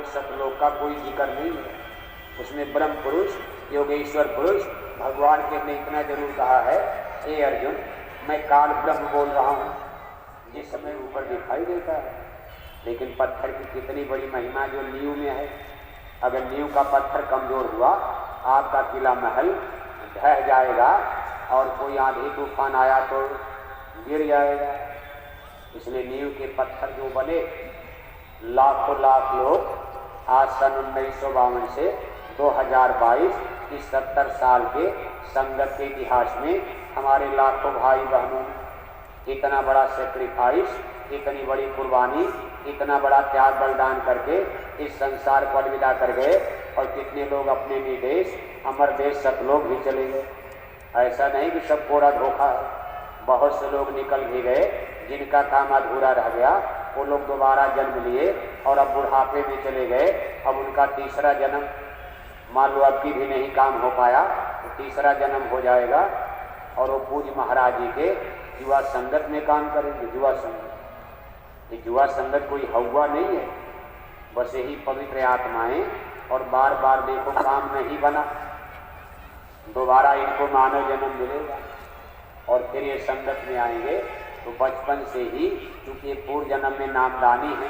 सतलोक का कोई जिक्र नहीं है। उसमें ब्रह्म पुरुष, योगेश्वर पुरुष, भगवान के ने इतना जरूर कहा है, हे अर्जुन मैं काल ब्रह्म बोल रहा हूँ, जिस समय ऊपर दिखाई देता है। लेकिन पत्थर की कितनी बड़ी महिमा जो नींव में है। अगर नींव का पत्थर कमजोर हुआ, आपका किला महल ढह जाएगा और कोई आंधी तूफान आया तो गिर जाएगा। इसलिए नींव के पत्थर जो बने, लाखों लाख लोग आज सन 1952 से 2022 इस 70 साल के संगत के इतिहास में हमारे लाखों भाई बहनों ने इतना बड़ा सेक्रीफाइस, इतनी बड़ी कुर्बानी, इतना बड़ा त्याग बलिदान करके इस संसार को अलविदा कर गए। और कितने लोग अपने निदेश अमर देश सतलोक भी चले गए। ऐसा नहीं कि सब कोरा धोखा है, बहुत से लोग निकल भी गए जिनका काम अधूरा रह गया। वो लोग दोबारा जन्म लिए और अब बुढ़ापे में चले गए। अब उनका तीसरा जन्म, मान लो अब की भी नहीं काम हो पाया तो तीसरा जन्म हो जाएगा और वो पूज्य महाराज जी के युवा संगत में काम करेंगे। युवा संगत, ये युवा संगत कोई हवा नहीं है, बस यही पवित्र आत्माएं। और बार बार देखो काम नहीं बना, दोबारा इनको मानव जन्म मिलेगा और फिर ये संगत में आएंगे। तो बचपन से ही, क्योंकि पूर्व जन्म में नामदानी है,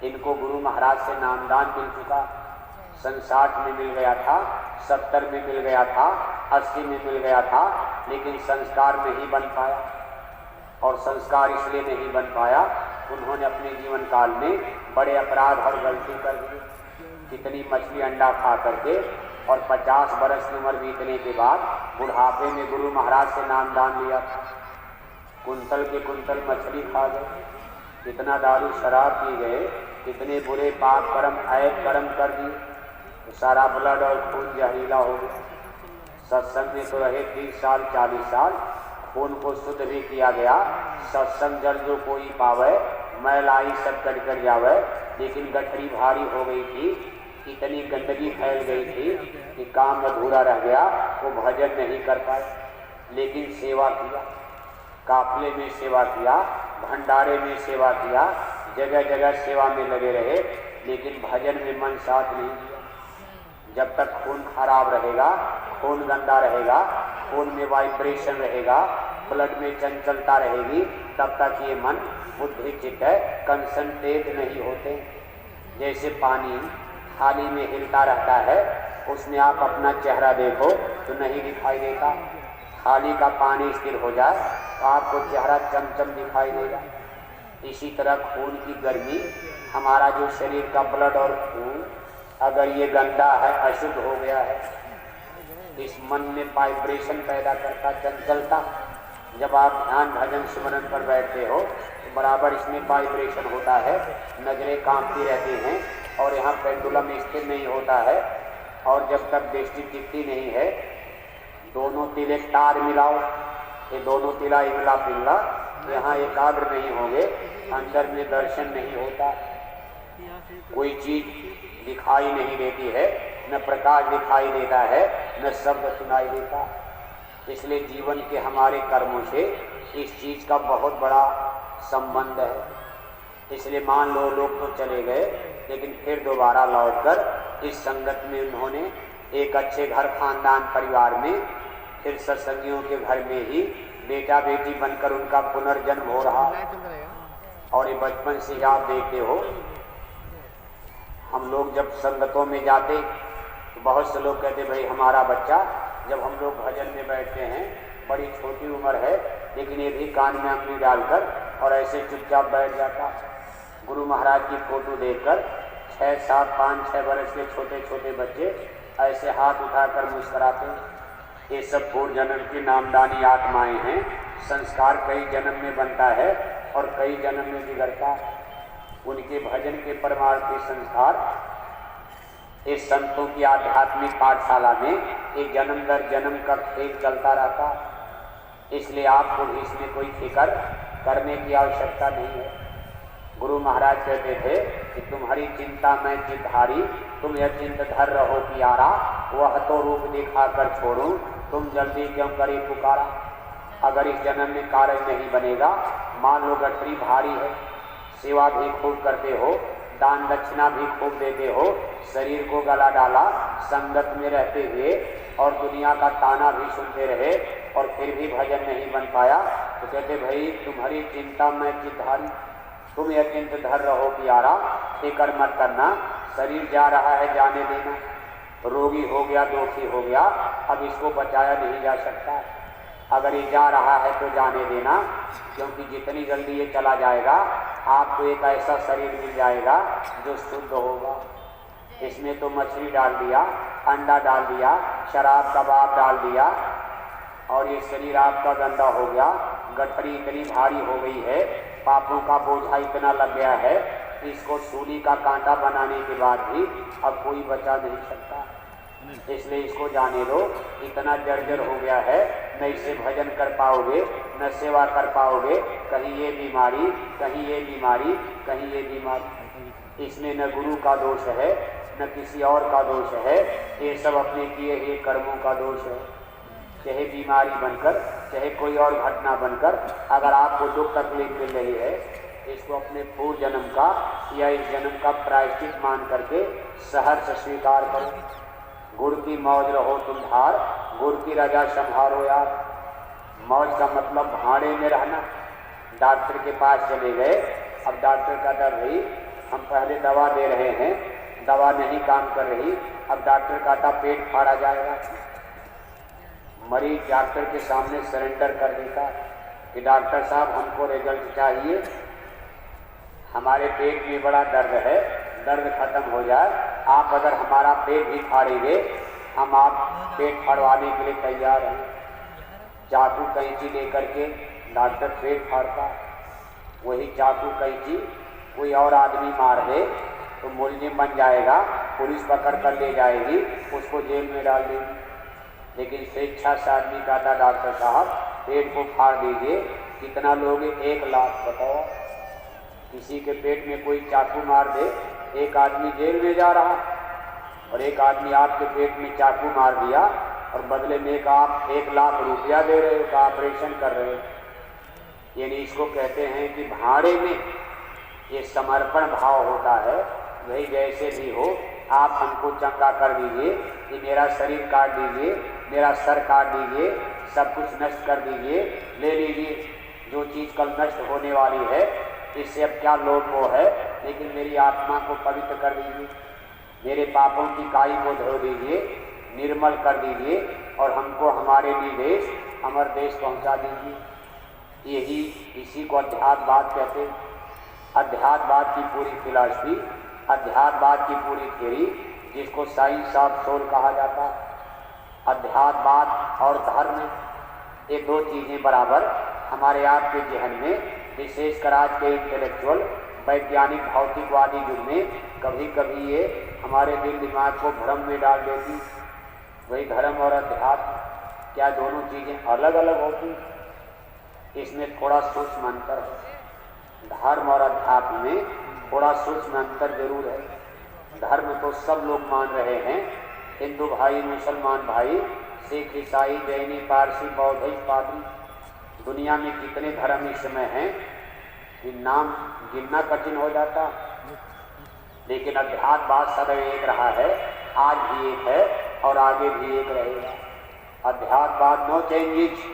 इनको गुरु महाराज से नामदान मिल चुका। 67 में मिल गया था, 70 में मिल गया था, 80 में मिल गया था, लेकिन संस्कार नहीं बन पाया। और संस्कार इसलिए नहीं बन पाया, उन्होंने अपने जीवन काल में बड़े अपराध और गलती कर दी। कितनी मछली अंडा खा करके और 50 बरस की उम्र बीतने के बाद बुढ़ापे में गुरु महाराज से नामदान लिया था। कुंतल के कुंतल मछली खा गए, कितना दारू शराब पी गए, कितने बुरे पाप कर्म ऐब कर्म कर दिए, तो सारा ब्लड और खून जहरीला हो गया। सत्संग में तो रहे 30 साल 40 साल, खून को शुद्ध भी किया गया। सत्संग जल जो कोई पावे, मैल आई सब कट कर जावे। लेकिन गठरी भारी हो गई थी, इतनी गंदगी फैल गई थी कि काम अधूरा रह गया, वो भजन नहीं कर पाए। लेकिन सेवा किया, काफले में सेवा किया, भंडारे में सेवा किया, जगह जगह सेवा में लगे रहे, लेकिन भजन में मन साथ नहीं दिया। जब तक खून खराब रहेगा, खून गंदा रहेगा, खून में वाइब्रेशन रहेगा, ब्लड में चंचलता रहेगी, तब तक ये मन बुद्धि चित्त कंसंट्रेट नहीं होते। जैसे पानी थाली में हिलता रहता है, उसमें आप अपना चेहरा देखो तो नहीं दिखाई देता। थाली का पानी स्थिर हो जाए तो आपको चेहरा चमचम दिखाई देगा। इसी तरह खून की गर्मी, हमारा जो शरीर का ब्लड और खून अगर ये गंदा है, अशुद्ध हो गया है, इस मन में वाइब्रेशन पैदा करता, चंचलता। जब आप ध्यान भजन स्मरण पर बैठते हो तो बराबर इसमें वाइब्रेशन होता है, नजरें कांपती रहती हैं और यहाँ पेंडुलम स्थिर नहीं होता है। और जब तक दृष्टि टिकती नहीं है, दोनों तिले तार मिलाओ, ये दोनों तिला इमला पिल्ला यहाँ एकाग्र नहीं होंगे, अंदर में दर्शन नहीं होता, कोई चीज दिखाई नहीं देती है, न प्रकाश दिखाई देता है, न शब्द सुनाई देता। इसलिए जीवन के हमारे कर्मों से इस चीज का बहुत बड़ा संबंध है। इसलिए मान लो लोग तो चले गए, लेकिन फिर दोबारा लौटकर इस संगत में उन्होंने एक अच्छे घर, खानदान, परिवार में, फिर सत्संगियों के घर में ही बेटा बेटी बनकर उनका पुनर्जन्म हो रहा। और ये बचपन से आप देखते हो, हम लोग जब संगतों में जाते तो बहुत से लोग कहते भाई हमारा बच्चा, जब हम लोग भजन में बैठते हैं, बड़ी छोटी उम्र है, लेकिन ये भी कान में अंगुली डालकर और ऐसे चुपचाप बैठ जाता। गुरु महाराज की फोटो देखकर 6, 7, 5, 6 बरस के छोटे छोटे बच्चे ऐसे हाथ उठाकर मुस्कुराते हैं। ये सब पूर्व जन्म की नामदानी आत्माएं हैं। संस्कार कई जन्म में बनता है और कई जन्म में बिगड़ता है। उनके भजन के परमार्थी संस्कार इस संतों की आध्यात्मिक पाठशाला में एक जन्म दर जन्म का खेल चलता रहता। इसलिए आपको भी इसमें कोई फिक्र करने की आवश्यकता नहीं है। गुरु महाराज कहते थे कि तुम्हारी चिंता मैं चिंतधारी, तुम यह चिंत धर रहो प्यारा, वह तो रूप दिखा कर छोड़ूं, तुम जल्दी क्यों करी पुकारा। अगर इस जन्म में कार्य नहीं बनेगा, मान लो गठरी भारी है, सेवा भी खूब करते हो, दान दक्षिणा भी खूब देते हो, शरीर को गला डाला, संगत में रहते हुए और दुनिया का ताना भी सुनते रहे और फिर भी भजन नहीं बन पाया, तो कहते भाई तुम्हारी चिंता मैं चिंताधारी, तुम यह चिंत धर रहो प्यारा, फिक्र मत करना, शरीर जा रहा है जाने देना, रोगी हो गया दोषी हो गया, अब इसको बचाया नहीं जा सकता, अगर ये जा रहा है तो जाने देना, क्योंकि जितनी जल्दी ये चला जाएगा आपको एक ऐसा शरीर मिल जाएगा जो शुद्ध होगा। इसमें तो मछली डाल दिया, अंडा डाल दिया, शराब कबाब डाल दिया और ये शरीर आपका गंदा हो गया, गठरी इतनी भारी हो गई है, पापों का बोझा इतना लग गया है, इसको सूली का कांटा बनाने के बाद भी अब कोई बचा नहीं सकता, इसलिए इसको जाने दो, इतना जर्जर हो गया है, न इससे भजन कर पाओगे, न सेवा कर पाओगे, कहीं ये बीमारी, कहीं ये बीमारी, कहीं ये बीमारी। इसमें न गुरु का दोष है, न किसी और का दोष है, ये सब अपने किए हुए कर्मों का दोष है। चाहे बीमारी बनकर, चाहे कोई और घटना बनकर अगर आपको दुख तकलीफ मिल रही है, इसको अपने पूर्व जन्म का या इस जन्म का प्रायश्चित मान करके सहर्ष स्वीकार करो। गुड़ की मौज रहो तुम धार, गुड़ की रजा संभारो यार। मौज का मतलब भाड़े में रहना। डॉक्टर के पास चले गए, अब डॉक्टर कहता भाई हम पहले दवा दे रहे हैं, दवा नहीं काम कर रही, अब डॉक्टर कहता पेट फाड़ा जाएगा। मरीज डॉक्टर के सामने सरेंडर कर देता कि डॉक्टर साहब हमको रिजल्ट चाहिए, हमारे पेट में बड़ा दर्द है, दर्द खत्म हो जाए, आप अगर हमारा पेट भी फाड़ेंगे हम आप पेट फाड़वाने के लिए तैयार हैं। चाकू कैंची लेकर के डॉक्टर पेट फाड़ता, वही चाकू कैंची कोई और आदमी मार दे तो मुलजिम बन जाएगा, पुलिस पकड़ कर ले जाएगी, उसको जेल में डाल देगी। लेकिन स्वेच्छा से आदमी कहता डॉक्टर साहब पेट को फाड़ दीजिए, कितना लोगे? 1 लाख। बताओ, किसी के पेट में कोई चाकू मार दे, एक आदमी जेल में जा रहा और एक आदमी आपके पेट में चाकू मार दिया और बदले में आप 1 लाख रुपया दे रहे हो का ऑपरेशन कर रहे हो। यानी इसको कहते हैं कि भाड़े में ये समर्पण भाव होता है। भाई जैसे भी हो आप हमको चंगा कर दीजिए, कि मेरा शरीर काट दीजिए, मेरा सर काट दीजिए, सब कुछ नष्ट कर दीजिए, ले लीजिए जो चीज़ कल नष्ट होने वाली है, इससे अब क्या लोभ मोह है, लेकिन मेरी आत्मा को पवित्र कर दीजिए, मेरे पापों की काई को धो दीजिए, निर्मल कर दीजिए और हमको हमारे निदेश अमर देश पहुंचा दीजिए। यही इसी को अध्यात्मवाद कहते हैं। अध्यात्मवाद की पूरी फिलॉसफी, अध्यात्मवाद की पूरी थ्योरी, जिसको साइंस ऑफ सोल कहा जाता है। अध्यात्मवाद और धर्म ये 2 चीज़ें बराबर हमारे आपके जहन में, विशेषकर आज के इंटेलेक्चुअल वैज्ञानिक भौतिकवादी युग में कभी कभी ये हमारे दिल दिमाग को भ्रम में डाल देती। वही धर्म और अध्यात्म क्या दोनों चीज़ें अलग अलग होती? इसमें थोड़ा सूक्ष्म अंतर है। धर्म और अध्यात्म में थोड़ा सूक्ष्म अंतर जरूर है। धर्म तो सब लोग मान रहे हैं, हिंदू भाई, मुसलमान भाई, सिख, ईसाई, जैनी, पारसी, बौद्ध, पादरी, दुनिया में कितने धर्म इस समय हैं कि नाम गिनना कठिन हो जाता। लेकिन अध्यात्मवाद सदैव एक रहा है, आज भी एक है और आगे भी एक रहेगा। अध्यात्मवाद नो चेंजेस,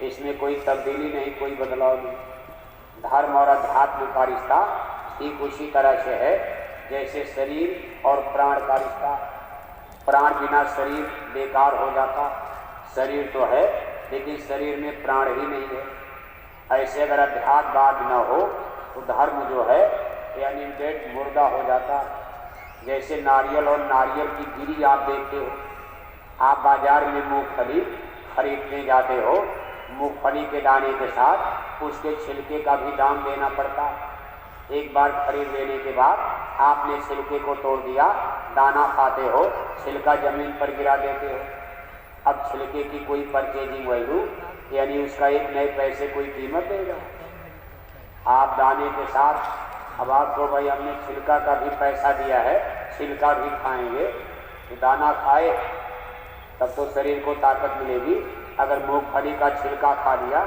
इसमें कोई तब्दीली नहीं, कोई बदलाव नहीं। धर्म और अध्यात्म का रिश्ता ठीक उसी तरह से है जैसे शरीर और प्राण का रिश्ता। प्राण बिना शरीर बेकार हो जाता। शरीर तो है लेकिन शरीर में प्राण ही नहीं है। ऐसे अगर अध्यात्मवाद न हो तो धर्म जो है यानी डेड मुर्दा हो जाता। जैसे नारियल और नारियल की गिरी आप देखते हो, आप बाजार में मूंगफली खरीदने जाते हो, मूंगफली के दाने के साथ उसके छिलके का भी दाम देना पड़ता। एक बार खरीद लेने के बाद आपने छिलके को तोड़ दिया, दाना खाते हो, छिलका जमीन पर गिरा देते हो। अब छिलके की कोई परचेजिंग वैल्यू यानी उसका 1 नए पैसे कोई कीमत देगा? आप दाने के साथ अब आपको भाई हमने छिलका का भी पैसा दिया है, छिलका भी खाएंगे, तो दाना खाए तब तो शरीर को ताकत मिलेगी। अगर मूंगफली का छिलका खा लिया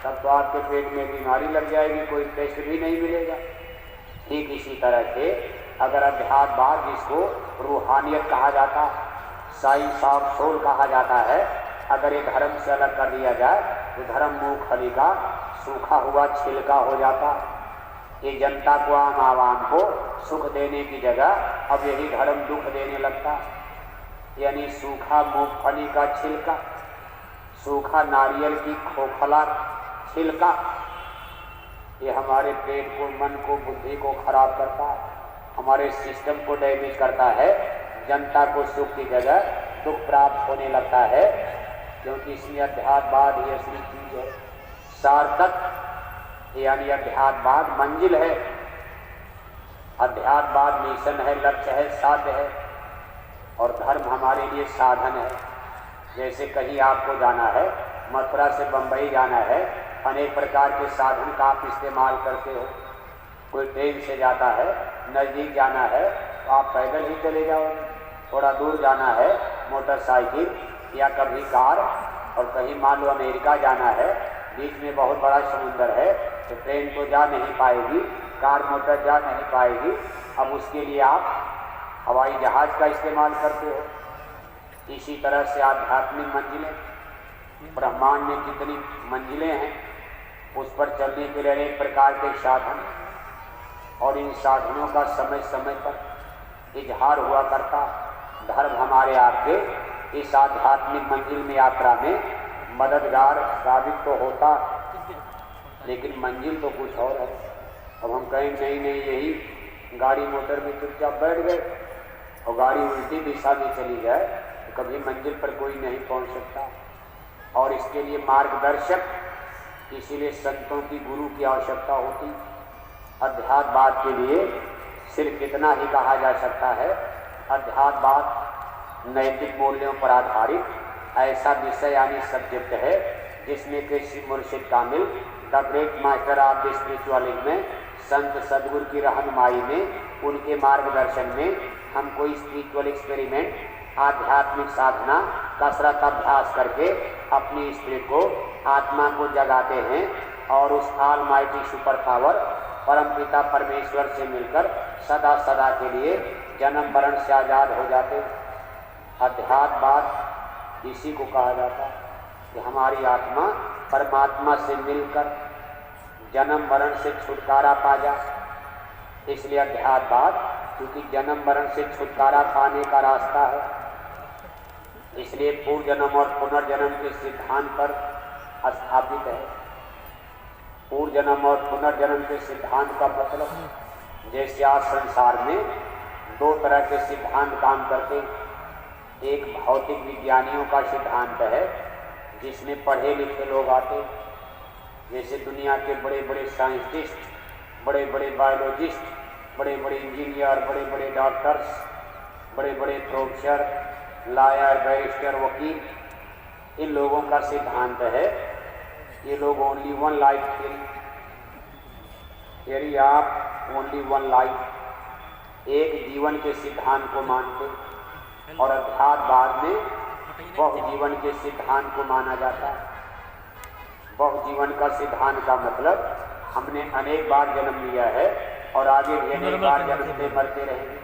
तब तो आपके पेट में बीमारी लग जाएगी, कोई टेस्ट भी नहीं मिलेगा। ठीक इसी तरह से अगर अध्यात्मवाद, जिसको रूहानियत कहा जाता, साइंस ऑफ सोल कहा जाता है, अगर ये धर्म से अलग कर दिया जाए तो धर्म मूंगफली का सूखा हुआ छिलका हो जाता। ये जनता को, आवाम को सुख देने की जगह अब यही धर्म दुख देने लगता। यानी सूखा मूंगफली का छिलका, सूखा नारियल की खोखला छिलका, ये हमारे पेट को, मन को, बुद्धि को खराब करता है, हमारे सिस्टम को डैमेज करता है। जनता को सुख की जगह दुख प्राप्त होने लगता है, क्योंकि इसमें अध्यात्मवाद ही असली चीज है। सार्थक यानी अध्यात्मवाद मंजिल है, अध्यात्मवाद मिशन है, लक्ष्य है, साध्य है, और धर्म हमारे लिए साधन है। जैसे कहीं आपको जाना है, मथुरा से बंबई जाना है, अनेक प्रकार के साधन का आप इस्तेमाल करते हो। कोई ट्रेन से जाता है, नज़दीक जाना है तो आप पैदल ही चले जाओ, थोड़ा दूर जाना है मोटरसाइकिल या कभी कार, और कहीं मान लो अमेरिका जाना है, बीच में बहुत बड़ा समुंदर है, तो ट्रेन तो जा नहीं पाएगी, कार मोटर जा नहीं पाएगी, अब उसके लिए आप हवाई जहाज़ का इस्तेमाल करते हो। इसी तरह से आध्यात्मिक मंजिलें, ब्रह्मांड में जितनी मंजिलें हैं उस पर चलने के लिए अनेक प्रकार के साधन, और इन साधनों का समय समय पर इजहार हुआ करता। धर्म हमारे आपके इस आध्यात्मिक मंजिल में, यात्रा में मददगार साबित तो होता, लेकिन मंजिल तो कुछ और है। अब हम कहें नहीं यही गाड़ी मोटर में चुपचाप बैठ गए और गाड़ी उल्टी दिशा में चली जाए तो कभी मंजिल पर कोई नहीं पहुंच सकता। और इसके लिए मार्गदर्शक, इसीलिए संतों की, गुरु की आवश्यकता होती। अध्यात्मवाद के लिए सिर्फ इतना ही कहा जा सकता है, अध्यात्मवाद नैतिक मूल्यों पर आधारित ऐसा विषय यानी सब्जेक्ट है जिसमें किसी मुर्शिद कामिल, the great master of the spiritualism में, संत सदगुरु की रहनुमाई में, उनके मार्गदर्शन में हम कोई स्पिरिचुअल एक्सपेरिमेंट, आध्यात्मिक साधना, कसरत अभ्यास करके अपनी स्पिरिट को, आत्मा को जगाते हैं और उस ऑलमाइटी सुपर पावर परमपिता परमेश्वर से मिलकर सदा सदा के लिए जन्म मरण से आज़ाद हो जाते। अध्यात्मवाद इसी को कहा जाता है कि हमारी आत्मा परमात्मा से मिलकर जन्म मरण से छुटकारा पा जाए। इसलिए अध्यात्मवाद, क्योंकि जन्म मरण से छुटकारा पाने का रास्ता है, इसलिए पूर्व जन्म और पुनर्जन्म के सिद्धांत पर स्थापित है। पूर्व जन्म और पुनर्जन्म के सिद्धांत का मतलब, जैसे आज संसार में दो तरह के सिद्धांत काम करते हैं। एक भौतिक विज्ञानियों का सिद्धांत है जिसमें पढ़े लिखे लोग आते हैं, जैसे दुनिया के बड़े बड़े साइंटिस्ट, बड़े बड़े बायोलॉजिस्ट, बड़े बड़े इंजीनियर, बड़े बड़े डॉक्टर्स, बड़े बड़े प्रोफेसर, लॉयर, बैरिस्टर, वकील, इन लोगों का सिद्धांत है ये लोग ओनली वन लाइफ थ्योरी, आप ओनली वन लाइफ, एक जीवन के सिद्धांत को मानते, और अध्यात्मवाद में बहुजीवन के सिद्धांत को माना जाता है। बहुजीवन का सिद्धांत का मतलब हमने अनेक बार जन्म लिया है और आगे भी अनेक बार जन्मते मरते रहेंगे,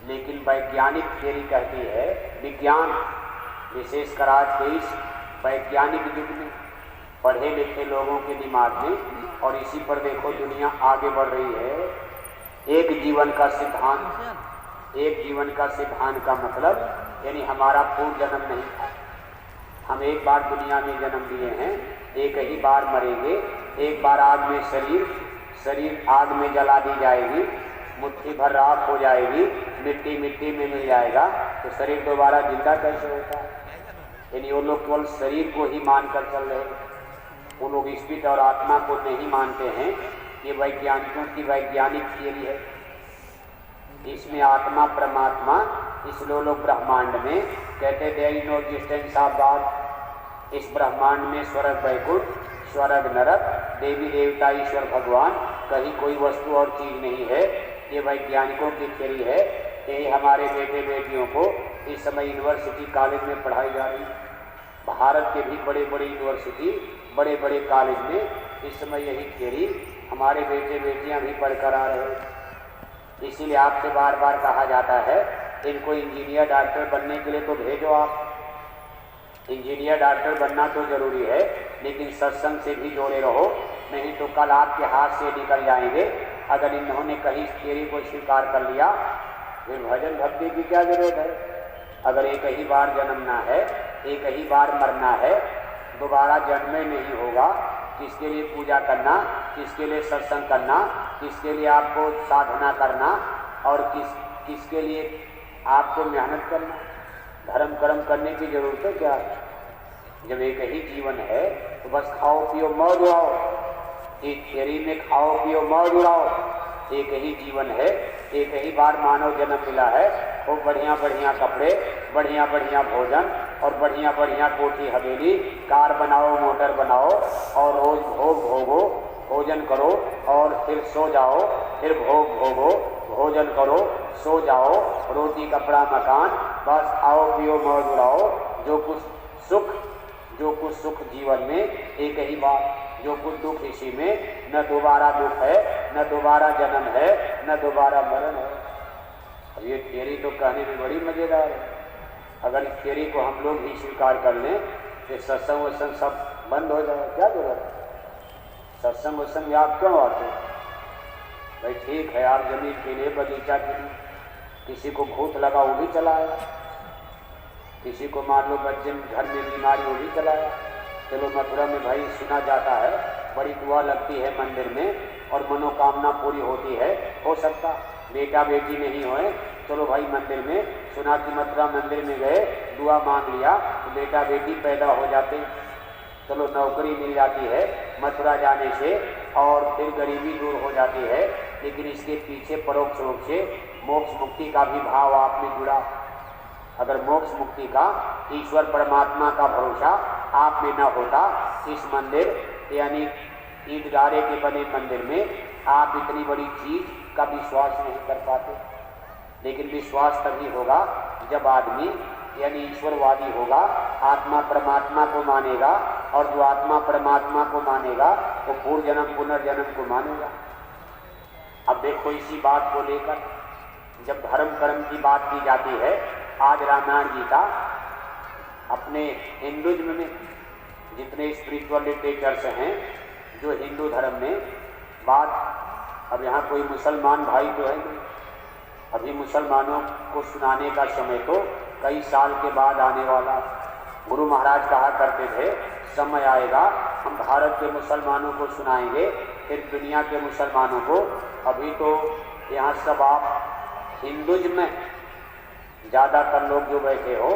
लेकिन वैज्ञानिक थ्योरी कहती है, विज्ञान विशेषकर आज के इस वैज्ञानिक युग में पढ़े लिखे लोगों के दिमाग में, और इसी पर देखो दुनिया आगे बढ़ रही है, एक जीवन का सिद्धांत। एक जीवन का सिद्धांत का मतलब यानी हमारा पूर्व जन्म नहीं था, हम एक बार दुनिया में जन्म लिए हैं, एक ही बार मरेंगे, एक बार आग में शरीर आग में जला दी जाएगी, मुट्ठी भर राख हो जाएगी, मिट्टी मिट्टी में मिल जाएगा, तो शरीर दोबारा जिंदा कैसे होता है? यानी वो लोग केवल शरीर को ही मानकर चल रहे हैं, वो लोग स्पिरिट और आत्मा को नहीं मानते हैं। ये वैज्ञानिकों की वैज्ञानिक थियरी है। इसमें आत्मा परमात्मा, इसलिए लोग ब्रह्मांड में कहते there is no existence of God. इस ब्रह्मांड में स्वर्ग वैकुंठ, स्वर्ग नरक, देवी देवता, ईश्वर भगवान, कहीं कोई वस्तु और चीज नहीं है। ये वैज्ञानिकों की थियरी है। यही हमारे बेटे बेटियों को इस समय यूनिवर्सिटी कॉलेज में पढ़ाई जा रही है। भारत के भी बड़े बड़े यूनिवर्सिटी, बड़े बड़े कॉलेज में इस समय यही थियरी हमारे बेटे बेटियां भी पढ़कर आ रहे हैं। इसीलिए आपसे बार बार कहा जाता है इनको इंजीनियर डॉक्टर बनने के लिए तो भेजो आप। इंजीनियर डॉक्टर बनना तो जरूरी है, लेकिन सत्संग से भी जोड़े रहो, नहीं तो कल आपके हाथ से निकल जाएंगे। अगर इन्होंने कहीं थियरी को स्वीकार कर लिया फिर भजन भक्ति की क्या जरूरत है। अगर एक ही बार जन्मना है, एक ही बार मरना है, दोबारा जन्म नहीं होगा। किसके लिए पूजा करना, किसके लिए सत्संग करना, किसके लिए आपको साधना करना और किसके लिए आपको मेहनत करना, धर्म कर्म करने की जरूरत है क्या। जब एक ही जीवन है तो बस खाओ पियो मौज उड़ाओ। इस थियरी में खाओ पियो मौज उड़ाओ। एक ही जीवन है, एक ही बार मानव जन्म मिला है, वो बढ़िया बढ़िया कपड़े, बढ़िया बढ़िया भोजन और बढ़िया बढ़िया कोठी हवेली, कार बनाओ, मोटर बनाओ और रोज भोग भोगो, भोजन करो और फिर सो जाओ, फिर भोग भोगो, भोजन करो, सो जाओ, रोटी कपड़ा मकान, बस खाओ पियो मौज उड़ाओ। जो कुछ सुख जीवन में एक ही बार, जो कुछ दुख इसी में, न दोबारा दुख है, न दोबारा जन्म है, न दोबारा मरण है। अब ये थियरी तो कहने में बड़ी मजेदार है। अगर इस थियरी को हम लोग भी स्वीकार कर लें तो सत्संग वत्संग सब बंद हो जाए, क्या जरूरत है। सत्संग वत्संग आप क्यों आते हैं भाई। ठीक है आप जमीन के लिए, बगीचा के लिए, किसी को भूत लगा वो भी चलाया, किसी को मान लो बच्चे घर में बीमारी वो भी चलाया। चलो मथुरा में भाई सुना जाता है बड़ी दुआ लगती है मंदिर में और मनोकामना पूरी होती है। हो सकता बेटा बेटी नहीं होए, चलो भाई मंदिर में सुना कि मथुरा मंदिर में गए, दुआ मांग लिया तो बेटा बेटी पैदा हो जाते, चलो नौकरी मिल जाती है मथुरा जाने से और फिर गरीबी दूर हो जाती है। लेकिन इसके पीछे परोक्ष रूप से मोक्ष मुक्ति का भी भाव आप में जुड़ा। अगर मोक्ष मुक्ति का, ईश्वर परमात्मा का भरोसा आप में न होता, इस मंदिर यानी ईदगारे के बने मंदिर में आप इतनी बड़ी चीज का विश्वास नहीं कर पाते। लेकिन विश्वास तभी होगा जब आदमी यानी ईश्वरवादी होगा, आत्मा परमात्मा को मानेगा, और जो आत्मा परमात्मा को मानेगा वो पूर्व जन्म पुनर्जन्म को मानेगा। अब देखो इसी बात को लेकर जब धर्म कर्म की बात की जाती है, आज रामायण गीता अपने हिंदुज्म में जितने स्पिरिचुअल लिटरेचर्स हैं जो हिंदू धर्म में बात, अब यहाँ कोई मुसलमान भाई तो है नहीं, अभी मुसलमानों को सुनाने का समय तो कई साल के बाद आने वाला। गुरु महाराज कहा करते थे समय आएगा हम भारत के मुसलमानों को सुनाएंगे, फिर दुनिया के मुसलमानों को। अभी तो यहाँ सब आप हिंदुज्म में ज़्यादातर लोग जो बैठे हो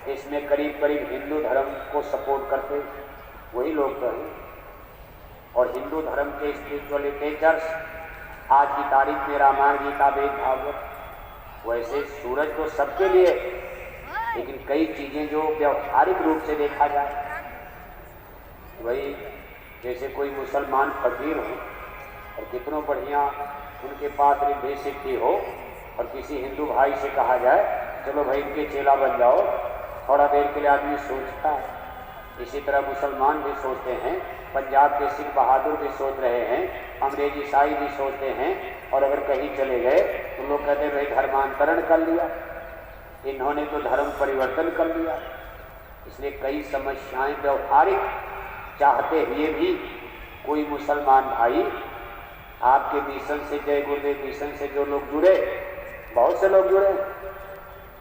इसमें करीब करीब हिंदू धर्म को सपोर्ट करते वही लोग तो हैं। और हिंदू धर्म के स्पिरिचुअल लिटरेचर्स आज की तारीख में रामायण गीता वेद भागवत, वैसे सूरज तो सबके लिए, लेकिन कई चीज़ें जो व्यावहारिक रूप से देखा जाए, वही जैसे कोई मुसलमान फकीर हो और कितनों बढ़िया उनके पास रिद्धि सिद्धि हो और किसी हिंदू भाई से कहा जाए चलो भाई इनके चेला बन जाओ, थोड़ा देर के लिए आदमी सोचता है। इसी तरह मुसलमान भी सोचते हैं, पंजाब के सिख बहादुर भी सोच रहे हैं, अंग्रेज ईसाई भी सोचते हैं, और अगर कहीं चले गए तो लोग कहते हैं भाई धर्मांतरण कर लिया, इन्होंने तो धर्म परिवर्तन कर लिया। इसलिए कई समस्याएं व्यवहारिक चाहते हुए भी कोई मुसलमान भाई आपके मिशन से, जय गुरुदेव मिशन से जो लोग जुड़े, बहुत से लोग जुड़े।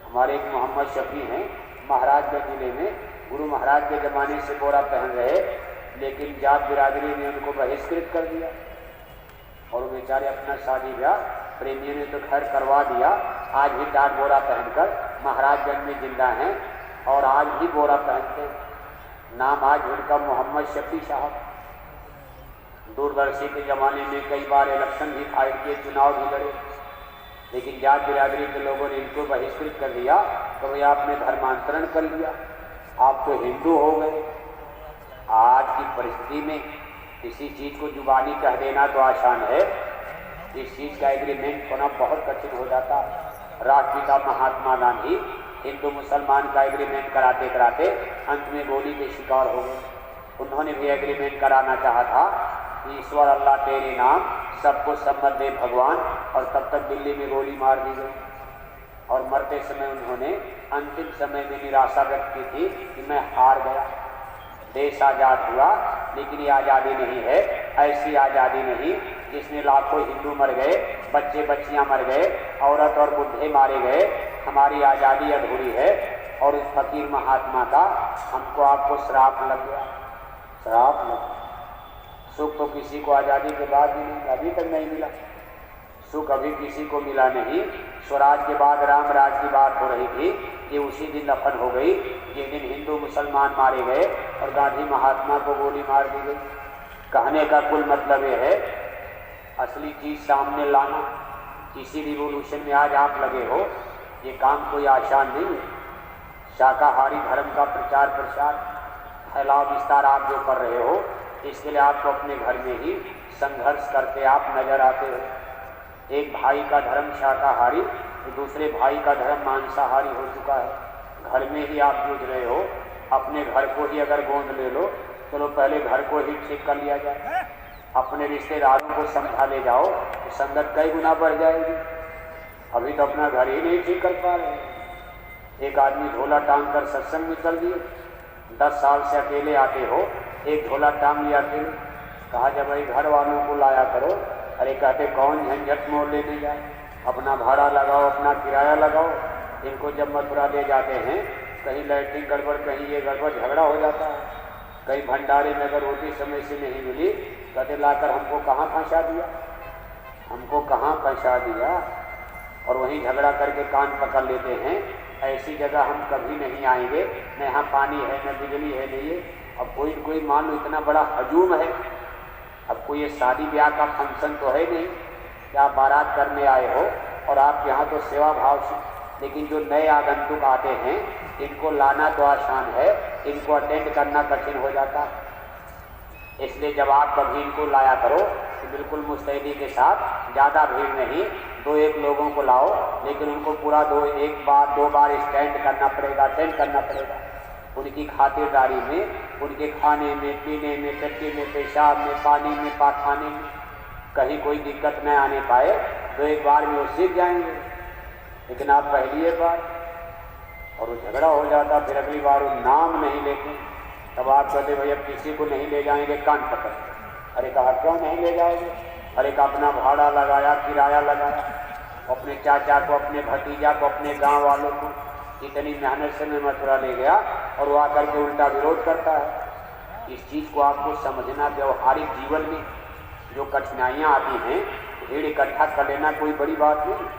हमारे एक मोहम्मद शफी हैं महाराजगंज जिले में, गुरु महाराज के ज़माने से बोरा पहन रहे, लेकिन जाट बिरादरी ने उनको बहिष्कृत कर दिया और बेचारे अपना शादी ब्याह प्रेमियों ने तो खैर करवा दिया। आज भी जाट बोरा पहनकर महाराजगंज में जिंदा हैं और आज भी बोरा पहनते हैं। नाम आज उनका मोहम्मद शफी साहब। दूरदर्शी के ज़माने में कई बार इलेक्शन भी फाइट किए, चुनाव भी लड़े, लेकिन जाट बिरादरी के लोगों ने इनको बहिष्कृत कर दिया तो भाई आपने धर्मांतरण कर लिया, आप तो हिंदू हो गए। आज की परिस्थिति में किसी चीज़ को जुबानी कह देना तो आसान है, इस चीज़ का एग्रीमेंट होना बहुत कठिन हो जाता। राष्ट्रपिता महात्मा गांधी हिंदू मुसलमान का एग्रीमेंट कराते कराते अंत में गोली के शिकार हो गए। उन्होंने भी एग्रीमेंट कराना चाहा था ईश्वर अल्लाह तेरे नाम, सबको सम्मत दे भगवान। और तब तक दिल्ली में गोली मार दी गई और मरते समय उन्होंने अंतिम समय में निराशा व्यक्त की थी कि मैं हार गया। देश आज़ाद हुआ लेकिन ये आज़ादी नहीं है, ऐसी आज़ादी नहीं जिसमें लाखों हिंदू मर गए, बच्चे बच्चियां मर गए, औरत और बुढ़े मारे गए। हमारी आज़ादी अधूरी है। और उस फकीर महात्मा का हमको आपको श्राप लग गया, श्राप लग गया। सुख तो किसी को आज़ादी के बाद भी नहीं, अभी तक नहीं मिला। सुख अभी किसी को मिला नहीं। स्वराज के बाद राम राज की बात हो रही थी, ये उसी दिन दफन हो गई जिस दिन हिंदू मुसलमान मारे गए और गांधी महात्मा को गोली मार दी गई। कहने का कुल मतलब ये है, असली चीज़ सामने लाना। किसी रिवोल्यूशन में आज आप लगे हो, ये काम कोई आसान नहीं है। शाकाहारी धर्म का प्रचार प्रसार, फैलाव विस्तार आप जो कर रहे हो, इसके लिए आपको अपने घर में ही संघर्ष करते आप नजर आते हो। एक भाई का धर्म शाकाहारी, दूसरे भाई का धर्म मांसाहारी हो चुका है। घर में ही आप जूझ रहे हो। अपने घर को ही अगर गोंद ले लो, चलो पहले घर को ही ठीक कर लिया जाए। अपने रिश्तेदारों को समझा ले जाओ तो संगत कई गुना बढ़ जाएगी। अभी तो अपना घर ही नहीं ठीक कर पा रहे। एक आदमी झोला टांग कर सत्संग में चल दिए। 10 साल से अकेले आते हो, एक झोला टांग लिया अकेले। कहा जब भाई घर वालों को लाया करो। अरे कहते कौन झंझट मोड़ लेने जाए, अपना भाड़ा लगाओ, अपना किराया लगाओ। इनको जब मथुरा ले जाते हैं, कहीं लैट्रिन गड़बड़, कहीं ये गड़बड़, झगड़ा हो जाता है। कहीं भंडारे में अगर रोटी समय से नहीं मिली, कहते लाकर हमको कहाँ फंसा दिया, हमको कहाँ फंसा दिया। और वहीं झगड़ा करके कान पकड़ लेते हैं। ऐसी जगह हम कभी नहीं आएंगे, न यहाँ पानी है, न बिजली है, नहीं है। अब कोई मान लो इतना बड़ा हजूम है। अब कोई ये शादी ब्याह का फंक्शन तो है नहीं कि आप बारात करने आए हो और आप यहाँ तो सेवा भाव से। लेकिन जो नए आगंतुक आते हैं, इनको लाना तो आसान है, इनको अटेंड करना कठिन हो जाता है। इसलिए जब आप कभी इनको लाया करो तो बिल्कुल मुस्तैदी के साथ, ज़्यादा भीड़ नहीं, 2-1 लोगों को लाओ, लेकिन उनको पूरा 1 बार 2 बार स्टैंड करना पड़ेगा, अटेंड करना पड़ेगा। उनकी खातिरदारी में, उनके खाने में, पीने में, टट्टी में, पेशाब में, पानी में, पाखाने में कहीं कोई दिक्कत न आने पाए। तो एक बार में वो सीख जाएंगे। लेकिन आप पहली एक बार और वो झगड़ा हो जाता, फिर अगली बार वो नाम नहीं लेते। तब आप कहते भाई अब किसी को नहीं ले जाएंगे, कान पकड़। अरे कहा क्यों नहीं ले जाएंगे? अरे का अपना भाड़ा लगाया, किराया लगाया, अपने चाचा को, अपने भतीजा को, अपने गांव वालों को इतनी मेहनत से मैं मथुरा ले गया और वो आकर के उल्टा विरोध करता है। इस चीज़ को आपको समझना। व्यवहारिक जीवन में जो कठिनाइयाँ आती हैं, भीड़ इकट्ठा कर लेना कोई बड़ी बात नहीं।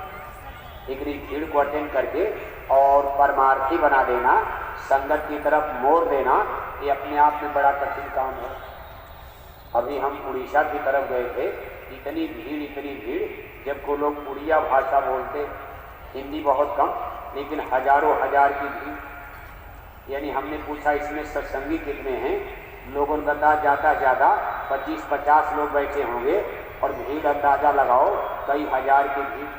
लेकिन भीड़ को अटेंड करके और परमार्थी बना देना, संगत की तरफ मोड़ देना, ये अपने आप में बड़ा कठिन काम है। अभी हम उड़ीसा की तरफ गए थे, इतनी भीड़, जब को लोग उड़िया भाषा बोलते, हिंदी बहुत कम, लेकिन हजारों हजार की भीड़। यानी हमने पूछा इसमें सत्संगी कितने हैं, लोगों ने बताया ज़्यादा 25-50 लोग बैठे होंगे और भीड़ अंदाज़ा लगाओ कई हजार की भीड़।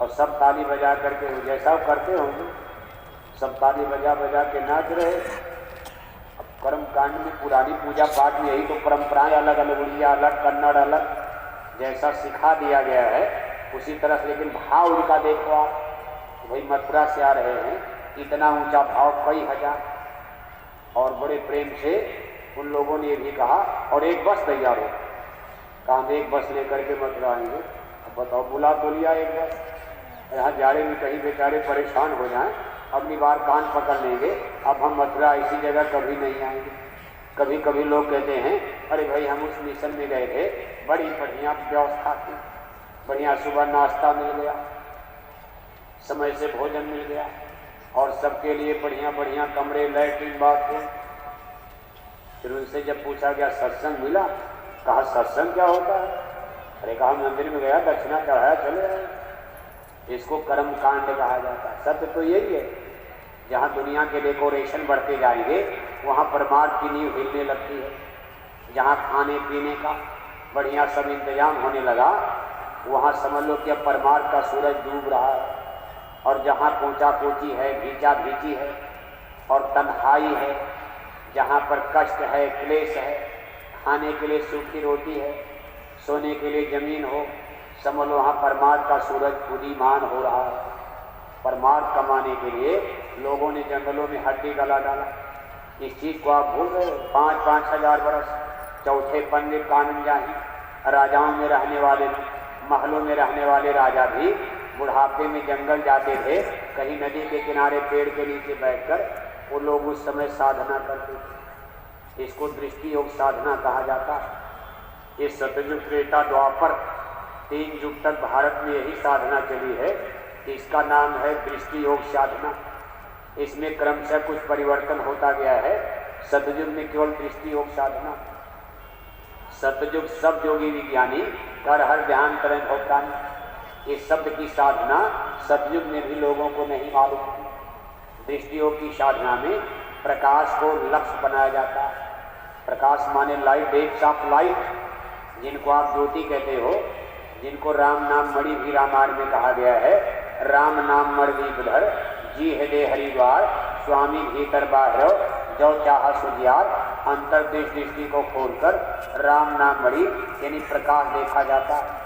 और सब ताली बजा करके जैसा करते होंगे, सब ताली बजा के नाच रहे। अब कर्म कांड में, पुरानी पूजा पाठ में यही तो परंपराएं अलग अलग, उड़िया अलग, कन्नड़ अलग, जैसा सिखा दिया गया है उसी तरह से। लेकिन भाव उनका देखो आप, भाई मथुरा से आ रहे हैं, इतना ऊंचा भाव, कई हजार। और बड़े प्रेम से उन लोगों ने ये भी कहा, और एक बस तैयार हो, कहा हम एक बस लेकर के मथुरा आएंगे। अब बताओ, बुला तो लिया एक बस, यहाँ जाड़े में कहीं बेचारे परेशान हो जाएं, अगली बार कान पकड़ लेंगे, अब हम मथुरा ऐसी जगह कभी नहीं आएंगे। कभी लोग कहते हैं अरे भाई हम उस मिशन में गए थे, बड़ी बढ़िया व्यवस्था थी, बढ़िया सुबह नाश्ता मिल गया, समय से भोजन मिल गया, और सबके लिए बढ़िया कमरे, लैट्रिन, बाथरूम। फिर उनसे जब पूछा गया सत्संग मिला, कहा सत्संग क्या होता है? अरे कहा मंदिर में गया, दक्षिणा चढ़ाया, चले आए। इसको कर्म कांड कहा जाता है। सत्य तो यही है, जहाँ दुनिया के डेकोरेशन बढ़ते जाएंगे वहाँ परमार्थ की नींव हिलने लगती है। जहाँ खाने पीने का बढ़िया सब इंतजाम होने लगा, वहाँ समझ लो कि अब परमार्थ का सूरज डूब रहा है। और जहाँ कोचा कोची है, भीचा भीची है और तन्हाई है, जहाँ पर कष्ट है, क्लेश है, खाने के लिए सूखी रोटी है, सोने के लिए जमीन हो, समझ लो वहाँ परमार्थ का सूरज उदीयमान हो रहा है। परमार्थ कमाने के लिए लोगों ने जंगलों में हड्डी गला डाला। इस चीज़ को आप भूल गए। 5-5 हजार बरस चौथे पंडित कानून जाही, राजाओं में रहने वाले, महलों में रहने वाले राजा भी बुढ़ापे में जंगल जाते थे, कहीं नदी के किनारे पेड़ के नीचे बैठकर वो लोग उस समय साधना करते थे। इसको दृष्टि योग साधना कहा जाता है। ये सतयुग त्रेता द्वापर 3 युग तक भारत में यही साधना चली है। इसका नाम है दृष्टि योग साधना। इसमें क्रमशः कुछ परिवर्तन होता गया है। सतयुग में केवल दृष्टि योग साधना। सतयुग शब्द योगी विज्ञानी कर हर ध्यान करें भोक्तान, इस शब्द की साधना सतयुग में भी लोगों को नहीं मालूम थी। दृष्टि योग की साधना में प्रकाश को लक्ष्य बनाया जाता है। प्रकाश माने लाइट, डेप्स ऑफ लाइट, जिनको आप ज्योति कहते हो, जिनको राम नाम मणि भी रामायण में कहा गया है। राम नाम मर दीपधर जी हृदय हरिद्वार, स्वामी भीतर बाहर जो चाह सुजियार। अंतर्देश दृष्टि को खोलकर राम नाम मणि यानी प्रकाश देखा जाता है।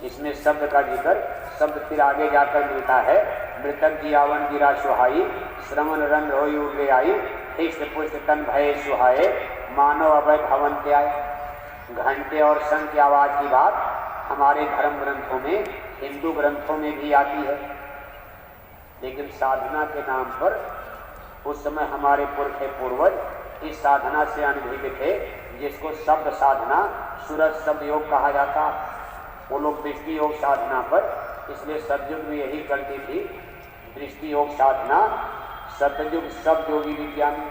इसमें शब्द का जिक्र, शब्द फिर आगे जाकर मिलता है। मृतक जियावन गिरा सुहाई, श्रवण रंग रोई उड़े आई, हिष्ट पुष्ट तन भय सुहाए, मानव अभय भवन के आए। घंटे और शंख की आवाज की बात हमारे धर्म ग्रंथों में, हिंदू ग्रंथों में भी आती है। लेकिन साधना के नाम पर उस समय हमारे पुरख पूर्वज इस साधना से अनुभवी थे, जिसको शब्द साधना, सूरज शब्द योग कहा जाता। वो लोग दृष्टि योग साधना पर, इसलिए सतयुग में यही चलती थी दृष्टि योग साधना। सतयुग शब्द योगी विज्ञानी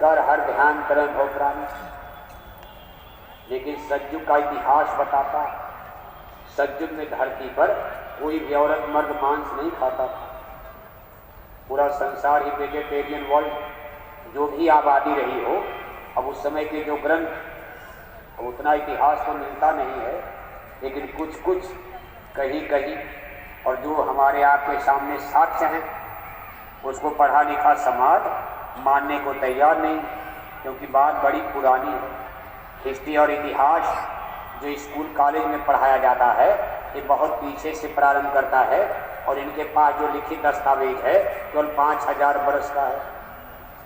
कर हर ध्यान करें भोक्रानी। लेकिन सतयुग का इतिहास बताता, सतयुग में धरती पर कोई भी औरत मर्द मांस नहीं खाता था। पूरा संसार ही वेजिटेरियन वर्ल्ड, जो भी आबादी रही हो। अब उस समय के जो ग्रंथ, अब उतना इतिहास तो मिलता नहीं है, लेकिन कुछ कुछ कहीं कहीं, और जो हमारे आपके सामने साक्ष्य हैं, उसको पढ़ा लिखा समाज मानने को तैयार नहीं, क्योंकि बात बड़ी पुरानी है। हिस्ट्री और इतिहास जो स्कूल कॉलेज में पढ़ाया जाता है, ये बहुत पीछे से प्रारंभ करता है, और इनके पास जो लिखित दस्तावेज है केवल 5000 बरस का है,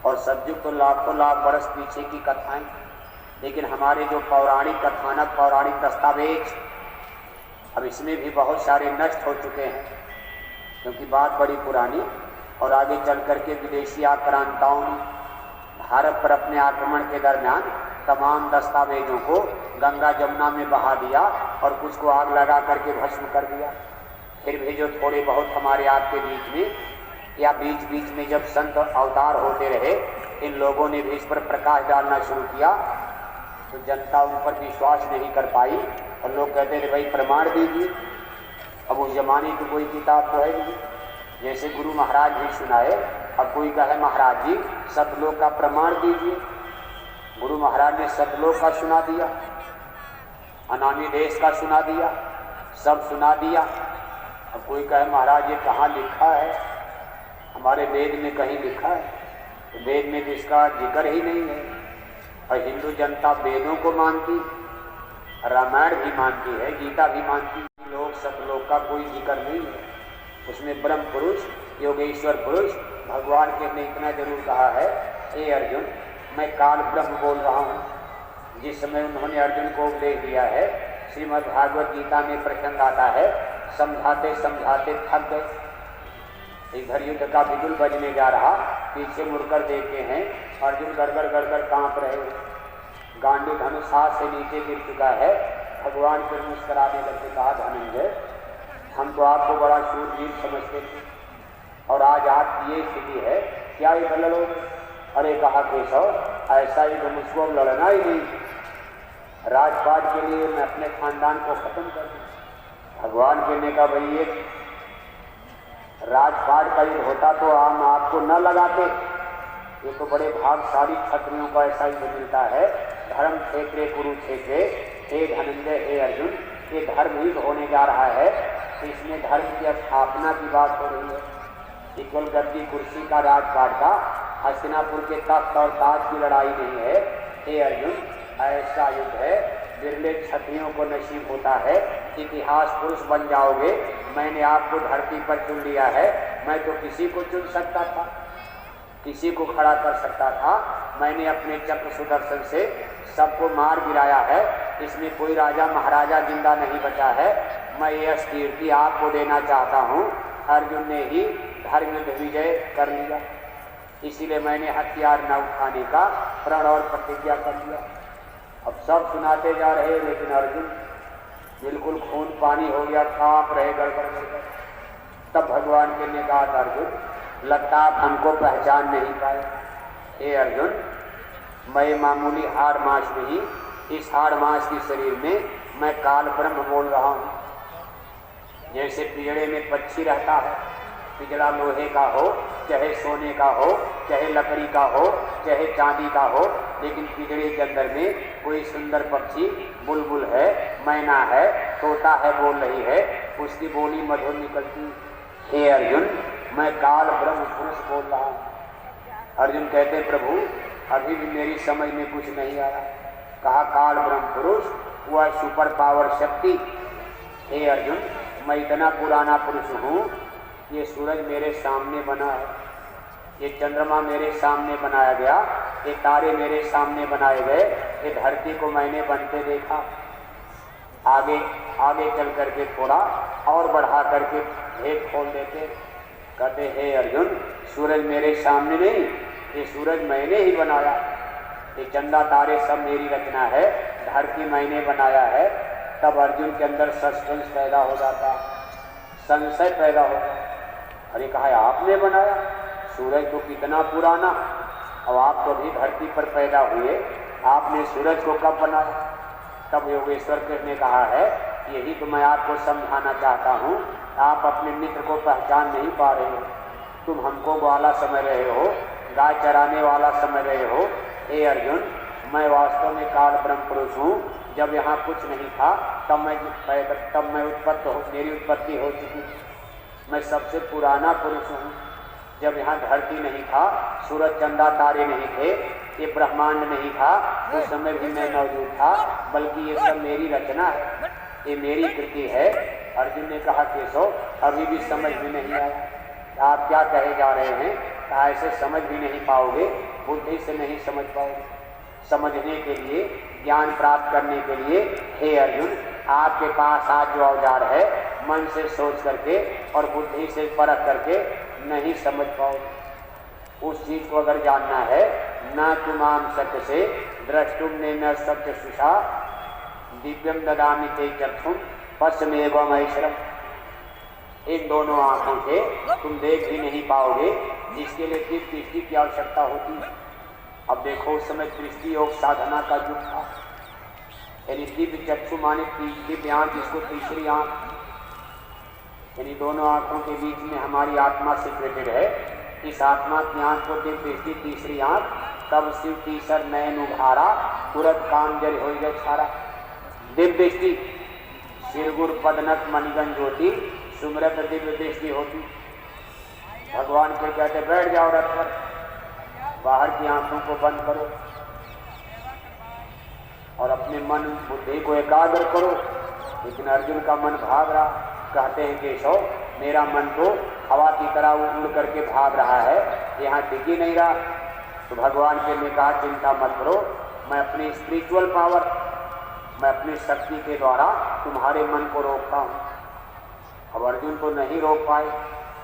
और सतयुग तो लाखों लाख बरस पीछे की कथाएं। लेकिन हमारे जो पौराणिक कथानक, पौराणिक दस्तावेज, अब इसमें भी बहुत सारे नष्ट हो चुके हैं, क्योंकि बात बड़ी पुरानी। और आगे चल करके विदेशी आक्रांताओं ने भारत पर अपने आक्रमण के दरमियान तमाम दस्तावेजों को गंगा जमुना में बहा दिया और कुछ को आग लगा करके भस्म कर दिया। फिर भी जो थोड़े बहुत हमारे आपके बीच में, या बीच बीच में जब संत अवतार होते रहे, इन लोगों ने भी इस पर प्रकाश डालना शुरू किया, तो जनता उन पर विश्वास नहीं कर पाई, और लोग कहते थे भाई प्रमाण दीजिए। अब उस जमाने की कोई किताब तो है नहीं, जैसे गुरु महाराज भी सुनाए, अब कोई कहे महाराज जी सतलोक का प्रमाण दीजिए। गुरु महाराज ने सतलोक का सुना दिया, अनामी देश का सुना दिया, सब सुना दिया। अब कोई कहे महाराज ये कहाँ लिखा है, हमारे वेद में कहीं लिखा है? तो वेद में जिसका जिक्र ही नहीं है। और हिंदू जनता वेदों को मानती, रामायण भी मानती है, गीता भी मानती है। लोग सतलोक का कोई जिक्र नहीं है। उसमें ब्रह्म पुरुष, योगेश्वर पुरुष, भगवान के ने इतना जरूर कहा है, हे अर्जुन मैं काल ब्रह्म बोल रहा हूँ। जिस समय उन्होंने अर्जुन को उपदेश दिया है, श्रीमद् भागवत गीता में प्रसंग आता है, समझाते समझाते थक गए। इधर युद्ध का बिगुल बजने जा रहा, पीछे मुड़कर देखते हैं अर्जुन गड़गड़ गड़गड़ कांप रहे, गांडी धनुष हाथ से नीचे गिर चुका है। भगवान फिर मुस्कुराने लगते, कहा धनंजय हम तो आपको बड़ा शूरवीर समझते थे, और आज आपकी ये स्थिति है, क्या ये लड़ोगे? अरे कहा केशव ऐसा ही तो मुझको अब लड़ना ही नहीं, राजपाट के लिए मैं अपने खानदान को खत्म कर दूं। भगवान कहने का भाई ये राजपाट का युद्ध होता तो हम आपको न लगाते। ये तो बड़े भागशाली क्षत्रियों को ऐसा युद्ध मिलता है। धर्म क्षेत्रे कुरुक्षेत्रे, हे धनंजय हे अर्जुन, ये धर्म युद्ध होने जा रहा है। इसमें धर्म की स्थापना की बात हो रही है। केवल गद्दी कुर्सी का, राजपाट का, हस्तिनापुर के तख्त और ताज की लड़ाई नहीं है। हे अर्जुन ऐसा युद्ध है, बिरले क्षत्रियों को नसीब होता है। इतिहास पुरुष बन जाओगे। मैंने आपको धरती पर चुन लिया है। मैं तो किसी को चुन सकता था, किसी को खड़ा कर सकता था। मैंने अपने चक्र सुदर्शन से सबको मार गिराया है। इसमें कोई राजा महाराजा जिंदा नहीं बचा है। मैं यह कीर्ति आपको देना चाहता हूँ। अर्जुन ने ही धर्म युद्ध विजय कर लिया, इसीलिए मैंने हथियार न उठाने का प्रण और प्रतिज्ञा कर लिया। अब सब सुनाते जा रहे, लेकिन अर्जुन बिल्कुल खून पानी हो गया, कांप रहे, गड़बड़ गड़बड़। तब भगवान के ने कहा, अर्जुन लगता आप हमको पहचान नहीं पाए। हे अर्जुन, मैं मामूली हाड़ मांस नहीं, इस हाड़ मांस के शरीर में मैं काल ब्रह्म बोल रहा हूँ। जैसे पिंजड़े में पक्षी रहता है, पिंजड़ा लोहे का हो, चाहे सोने का हो, चाहे लकड़ी का हो, चाहे चांदी का हो, लेकिन पिंजड़े के अंदर में कोई सुंदर पक्षी, बुलबुल है, मैना है, तोता है, बोल रही है, उसकी बोली मधुर निकलती। हे अर्जुन, मैं काल ब्रह्म पुरुष बोल रहा हूँ। अर्जुन कहते, प्रभु अभी भी मेरी समझ में कुछ नहीं आ रहा। कहा, काल ब्रह्म पुरुष वह सुपर पावर शक्ति। हे अर्जुन, मैं इतना पुराना पुरुष हूँ, ये सूरज मेरे सामने बना है, ये चंद्रमा मेरे सामने बनाया गया, ये तारे मेरे सामने बनाए गए, ये धरती को मैंने बनते देखा। आगे आगे चल करके थोड़ा और बढ़ा करके भेद खोल देते। कहते, हे अर्जुन, सूरज मेरे सामने नहीं, ये सूरज मैंने ही बनाया, ये चंदा तारे सब मेरी रचना है, धरती मैंने बनाया है। तब अर्जुन के अंदर सस्पेंस पैदा हो जाता, संशय पैदा होता। अरे कहा, आपने बनाया? सूरज तो कितना पुराना, अब आप तो अभी धरती पर पैदा हुए, आपने सूरज को कब बनाया? तब योगेश्वर कृष्ण ने कहा है, यही तो मैं आपको समझाना चाहता हूँ। आप अपने मित्र को पहचान नहीं पा रहे हो। तुम हमको वाला समझ रहे हो, गाय चराने वाला समझ रहे हो। हे अर्जुन, मैं वास्तव में काल ब्रह्म पुरुष हूँ। जब यहाँ कुछ नहीं था तब मैं मेरी उत्पत्ति हो चुकी। मैं सबसे पुराना पुरुष हूँ। जब यहाँ धरती नहीं था, सूरज चंदा तारे नहीं थे, ये ब्रह्मांड नहीं था, उस समय भी मैं मौजूद था। बल्कि ये सब मेरी रचना है, ये मेरी कृति है। अर्जुन ने कहा, केशव अभी भी समझ में नहीं आया, आप क्या कहे जा रहे हैं? ऐसे समझ भी नहीं पाओगे, बुद्धि से नहीं समझ पाओगे। समझने के लिए, ज्ञान प्राप्त करने के लिए, हे अर्जुन, आपके पास आज जो औजार है, मन से सोच करके और बुद्धि से परख करके नहीं समझ पाओगे। उस चीज को अगर जानना है, न तुमाम सत्य से द्रष्टुम ने न सत्य सुषा दिव्यम ददामि ते चक्षुम पश्चिमेवम ऐश्वरम। इन दोनों आंखों से तुम देख भी नहीं पाओगे, जिसके लिए दिव्य दृष्टि की आवश्यकता होती है। अब देखो, उस समय दृष्टि योग साधना का युग था, यानी दिव्य चक्षु माने दिव्य आंख, जिसको तीसरी आंख, यानी दोनों आंखों के बीच में हमारी आत्मा सिक्रेटेड है। इस आत्मा की आंख को दिव्य दृष्टि, तीसरी आंख, तब शिव तीसर नयन उघारा, तुरंत काम जल हो गया छारा। दिव्य दृष्टि, शिरगुर पदनक मणिगन ज्योति, सुमरत दिव्य दृष्टि होती। भगवान के कहते, बैठ जाओ रथ पर, बाहर की आंखों को बंद करो और अपने मन बुद्धि को एकाग्र करो। लेकिन अर्जुन का मन भाग रहा। कहते हैं, केशव मेरा मन तो हवा की तरह उड़ करके भाग रहा है, यहाँ टिक ही नहीं रहा। तो भगवान के ने कहा, चिंता मत करो, मैं अपनी स्पिरिचुअल पावर, मैं अपनी शक्ति के द्वारा तुम्हारे मन को रोकता हूँ। अब अर्जुन को नहीं रोक पाए,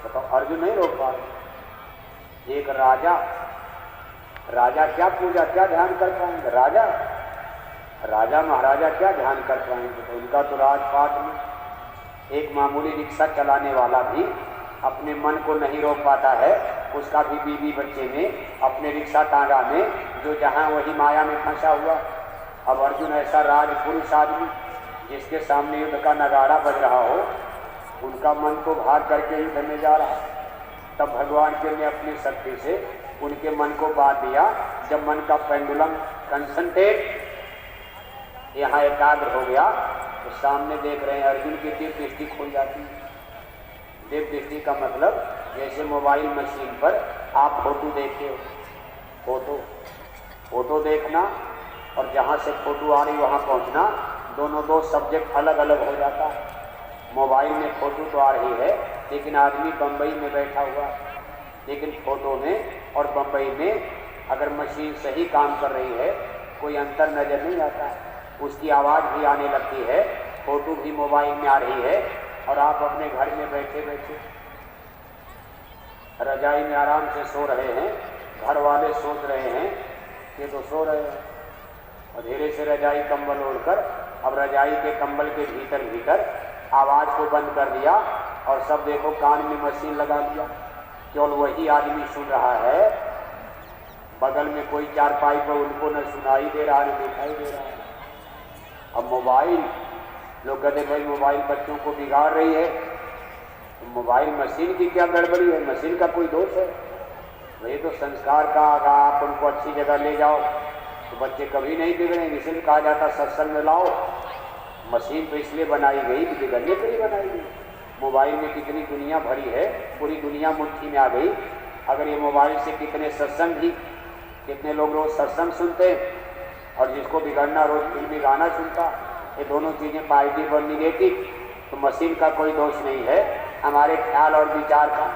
तो अर्जुन नहीं रोक पाए। एक राजा क्या पूजा, क्या ध्यान कर पाएंगे? राजा महाराजा क्या ध्यान कर पाएंगे? तो उनका तो राजपाट में एक मामूली रिक्शा चलाने वाला भी अपने मन को नहीं रोक पाता है। उसका भी बीवी बच्चे में, अपने रिक्शा टांगा में, जो जहाँ वही माया में फंसा हुआ। अब अर्जुन ऐसा राजपुरुष आदमी, जिसके सामने युद्ध का नगाड़ा बज रहा हो, उनका मन तो भाग करके युद्ध में जा रहा। तब भगवान के ने अपनी शक्ति से उनके मन को बांध दिया। जब मन का पेंडुलम कंसंट्रेट यहाँ एकाग्र हो गया, तो सामने देख रहे हैं अर्जुन की दिव्य दृष्टि खुल जाती है। दिव्य दृष्टि का मतलब, जैसे मोबाइल मशीन पर आप फोटो देखते हो, फोटो देखना और जहाँ से फोटो आ रही वहाँ पहुँचना, दोनों दो सब्जेक्ट अलग अलग हो जाता है। मोबाइल में फोटो तो आ रही है लेकिन आदमी बम्बई में बैठा हुआ है, लेकिन फोटो में और बम्बई में अगर मशीन सही काम कर रही है कोई अंतर नज़र नहीं आता है। उसकी आवाज़ भी आने लगती है, फोटो भी मोबाइल में आ रही है और आप अपने घर में बैठे बैठे रजाई में आराम से सो रहे हैं। घर वाले सोच रहे हैं ये तो सो रहे हैं, और धीरे से रजाई कंबल ओढ़कर अब रजाई के कंबल के भीतर भीतर आवाज़ को बंद कर दिया और सब देखो कान में मशीन लगा दिया। केवल वही आदमी सुन रहा है, बगल में कोई चारपाई पर उनको न सुनाई दे रहा न दिखाई दे रहा है। अब मोबाइल, लोग कहते भाई मोबाइल बच्चों को बिगाड़ रही है, तो मोबाइल मशीन की क्या गड़बड़ी है? मशीन का कोई दोष है? वही तो संस्कार का, अगर आप उनको अच्छी जगह ले जाओ तो बच्चे कभी नहीं बिगड़ेंगे। इसलिए कहा जाता सत्संग में लाओ। मशीन तो इसलिए बनाई गई कि बिगड़ने के लिए बनाई गई। मोबाइल में कितनी दुनिया भरी है, पूरी दुनिया मुट्ठी में आ गई। अगर ये मोबाइल से कितने सत्संग भी, कितने लोग रोज सत्संग सुनते हैं और जिसको बिगड़ना रोज फिल्मी गाना सुनता, ये दोनों चीज़ें पॉजिटिव और निगेटिव। तो मशीन का कोई दोष नहीं है, हमारे ख्याल और विचार का,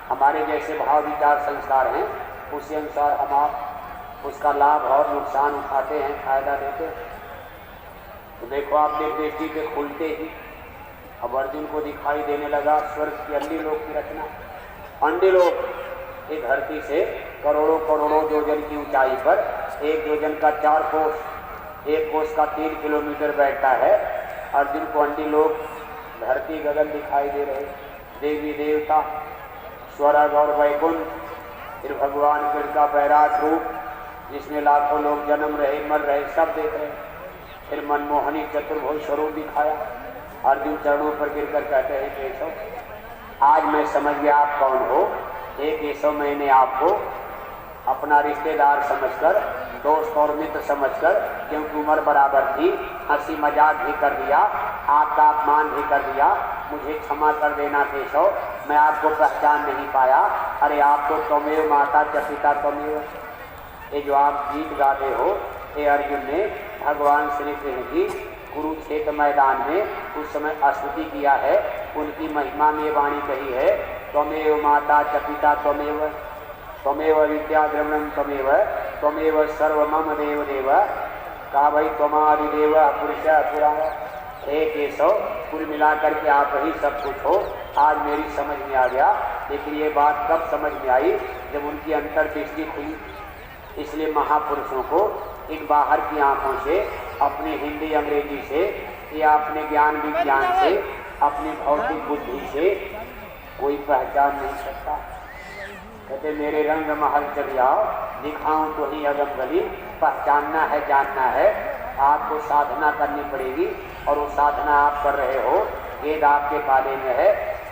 हमारे जैसे भाव विचार संस्कार हैं उसी अनुसार हम आप उसका लाभ और नुकसान उठाते हैं, फायदा देते हैं। तो देखो आपने दृष्टि के खुलते ही अब अर्जुन को दिखाई देने लगा स्वर्ग की अन्य लोक की रचना। अन्य लोक एक धरती से करोड़ों करोड़ों योजन की ऊंचाई पर, एक योजन का 4 कोस, एक कोस का 3 किलोमीटर बैठता है। अर्जुन को अन्य लोक, धरती गगन दिखाई दे रहे, देवी देवता, स्वर्ग और वैकुंठ, फिर भगवान कृष्ण का बैराग रूप जिसमें लाखों लोग जन्म रहे मर रहे सब देख रहे। फिर मनमोहनी चतुर्भुज स्वरूप दिखाया। अर्जुन चरणों पर गिरकर कहते हैं केशव आज मैं समझ गया आप कौन हो। हे केशव मैंने आपको अपना रिश्तेदार समझकर, दोस्त और मित्र समझकर, क्योंकि उम्र बराबर थी, हंसी मजाक भी कर दिया, आपका अपमान भी कर दिया, मुझे क्षमा कर देना केशव, मैं आपको पहचान नहीं पाया। अरे आप तो त्वमेव माता च पिता त्वमेव। ये जो आप गीत गाते हो, ये अर्जुन ने भगवान श्री कृष्ण की कुरुक्षेत्र मैदान में उस समय स्तुति किया है। उनकी महिमा में वाणी कही है, त्वमेव माता च पिता त्वमेव, त्वमेव विद्या द्रविणम त्वमेव, त्वमेव सर्व मम देव देव। कहा भाई त्वमादि देव पुरुष पुराण। हे केशव कुल मिलाकर के आप ही सब कुछ हो। आज मेरी समझ में आ गया, लेकिन ये बात कब समझ में आई? जब उनकी अंतर्दृष्टि खुली। इसलिए महापुरुषों को इन बाहर की आंखों से, अपनी हिंदी अंग्रेजी से या अपने ज्ञान विज्ञान से, अपनी भौतिक बुद्धि से कोई पहचान नहीं सकता। कहते मेरे रंग महल चल जाओ, दिखाऊं तो ही अगम गली। पहचानना है, जानना है, आपको साधना करनी पड़ेगी और वो साधना आप कर रहे हो, गेंद आपके पाले में है,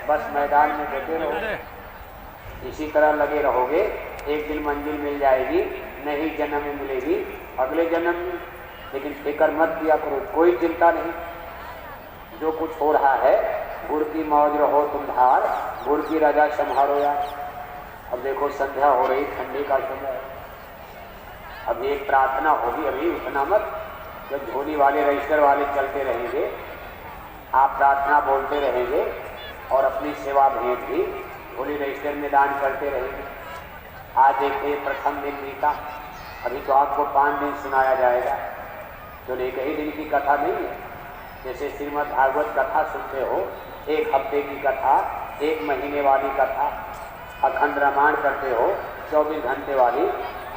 बस मैदान में बैठे रहो। इसी तरह लगे रहोगे, एक दिन मंजिल मिल जाएगी, नहीं जन्म में मिलेगी, अगले जन्म में। लेकिन फिक्र मत किया करो, कोई चिंता नहीं। जो कुछ हो रहा है, गुड़ की मौज रहो तुम धार, गुड़ की रजा संभालो यार। अब देखो संध्या हो रही, ठंडी का समय है। अब एक प्रार्थना होगी, अभी उठना मत। जब झोली वाले रजिस्टर वाले चलते रहेंगे, आप प्रार्थना बोलते रहेंगे और अपनी सेवा भेंट भी झोली रजिस्टर में दान करते रहेंगे। आज देखिए प्रथम दिन बीता, अभी तो आपको 5 दिन सुनाया जाएगा। तो एक ही दिन की कथा नहीं है। जैसे श्रीमद् भागवत कथा सुनते हो, 1 हफ्ते की कथा, 1 महीने वाली कथा, अखंड रामायण करते हो 24 घंटे वाली,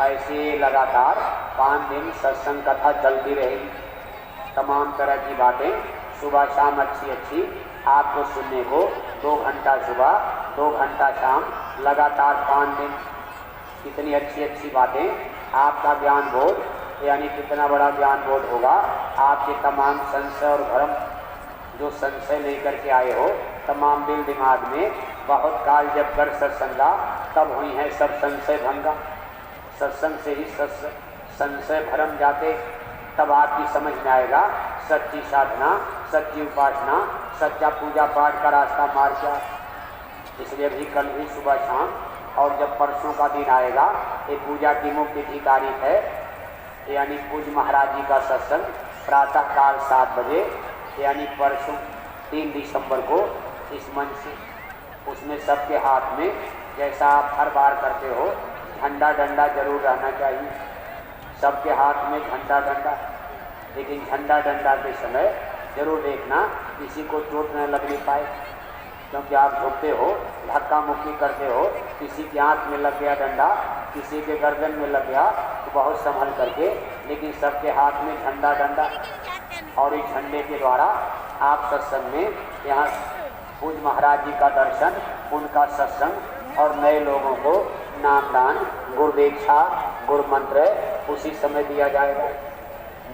ऐसे लगातार 5 दिन सत्संग कथा चलती रहेगी। तमाम तरह की बातें सुबह शाम अच्छी अच्छी आपको सुनने को, 2 घंटा सुबह 2 घंटा शाम, लगातार 5 दिन। कितनी अच्छी अच्छी बातें, आपका ज्ञान बोध, यानी कितना बड़ा ज्ञान बोध होगा। आपके तमाम संशय और भ्रम जो संशय लेकर के आए हो, तमाम दिल दिमाग में बहुत काल जब कर सत्संगा, तब हुई है सब संशय भंगा। सत्संग से ही संशय भ्रम जाते, तब आपकी समझ में आएगा सच्ची साधना, सच्ची उपासना, सच्चा पूजा पाठ का रास्ता मार्ग क्या। इसलिए भी कल भी सुबह शाम, और जब परसों का दिन आएगा, ये पूजा की मुख्य तिथि तारीख है, यानी पूज्य महाराज जी का सत्संग प्रातः काल 7 बजे यानी परसों 3 दिसंबर को इस मंच से, उसमें सबके हाथ में जैसा आप हर बार करते हो झंडा डंडा जरूर रहना चाहिए, सबके हाथ में झंडा डंडा। लेकिन झंडा डंडा के समय जरूर देखना किसी को चोट न लगने पाए, क्योंकि आप झुकते हो, धक्का मुक्की करते हो, किसी की आंख में लग गया डंडा, किसी के गर्दन में लग गया तो बहुत संभल करके। लेकिन सबके हाथ में झंडा डंडा, और इस झंडे के द्वारा आप सत्संग में यहाँ पूज्य महाराज जी का दर्शन, उनका सत्संग और नए लोगों को नामदान, गुरुदीक्षा, गुरु मंत्र उसी समय दिया जाएगा।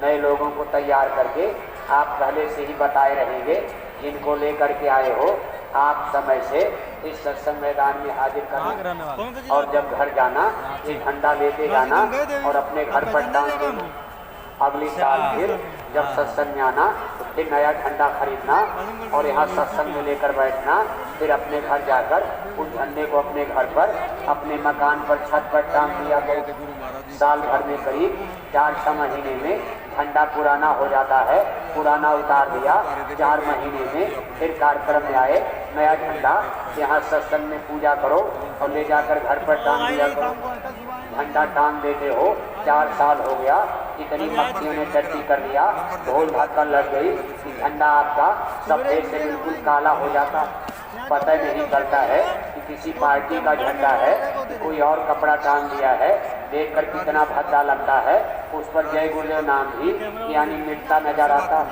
नए लोगों को तैयार करके आप पहले से ही बताए रहेंगे, जिनको लेकर के आए हो आप समय से इस सत्संग मैदान में हाजिर करना, और जब घर जाना ये झंडा लेते जाना और अपने घर पर टांग देना। अगली साल फिर जब सत्संग में आना तो फिर नया झंडा खरीदना और यहाँ सत्संग में लेकर बैठना, फिर अपने घर जाकर उस झंडे को अपने घर पर, अपने मकान पर, छत पर टांग दिया गया। साल भर में करीब 4-6 महीने में झंडा पुराना हो जाता है, पुराना उतार दिया, 4 महीने में फिर कार्यक्रम में आए नया झंडा, यहाँ सत्संग में पूजा करो और ले जाकर घर पर टांग दिया करो। झंडा टांग देते हो, 4 साल हो गया, इतनी मक्खियों ने टट्टी कर दिया, ढोल धक्का लग गई कि झंडा आपका सफेद से बिल्कुल काला हो जाता, पता नहीं चलता है कि किसी पार्टी का झंडा है, कोई और कपड़ा टांग दिया है, देखकर कितना भद्दा लगता है। उस पर जय गुरुदेव नाम भी यानी मिटता नजर आता,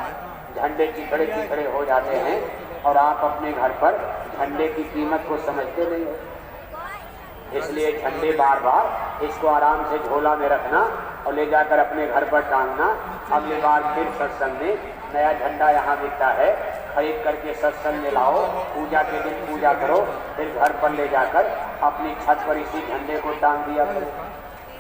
झंडे चिथड़े चिथड़े हो जाते हैं और आप अपने घर पर झंडे की कीमत को समझते नहीं हो। इसलिए झंडे बार बार इसको आराम से झोला में रखना और ले जाकर अपने घर पर टांगना। अगली बार फिर सत्संग में नया झंडा यहाँ बिकता है, खरीद करके सत्संग में लाओ, पूजा के दिन पूजा करो, फिर घर पर ले जाकर अपनी छत पर इसी झंडे को टांग दिया करो।